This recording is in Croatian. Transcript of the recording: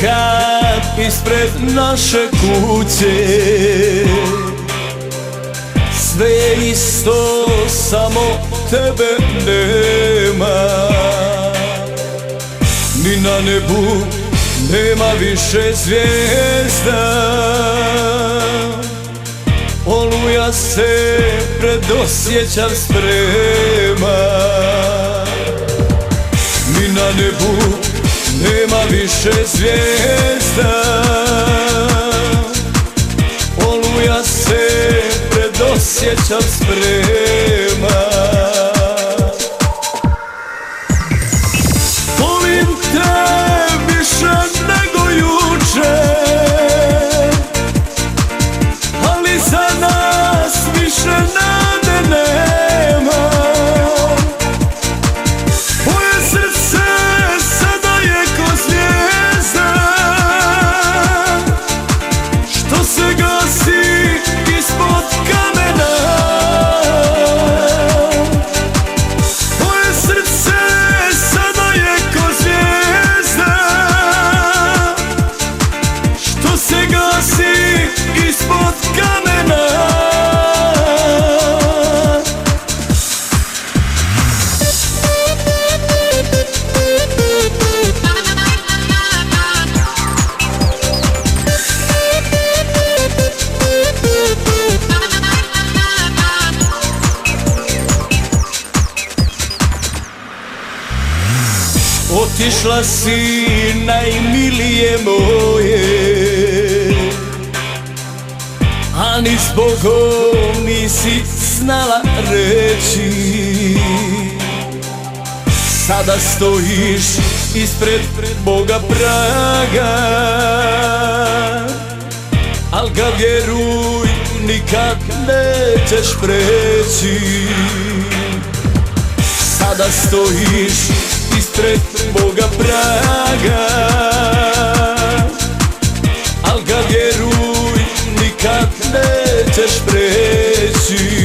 kad ispred naše kuće sve je isto, samo tebe nema. Ni na nebu nema više zvijezda, oluja se pred osjećam sprema. Ni na nebu nema više zvijezda, oluja se pred osjećam sprema. Volim te više nego juče, ali za nas više nade nema. Moje srce sada je ko zvijezda, što se gasi ispod kamena. Moje srce sada je ko zvijezda, što se gasi ispod kamena. Otišla si najmilije moje, a ni s Bogom nisi znala reći. Sada stojiš ispred Boga praga, al ga vjeruj nikad nećeš preći. Sada stojiš ispred Boga praga, al ga vjeruj nikad nećeš preći.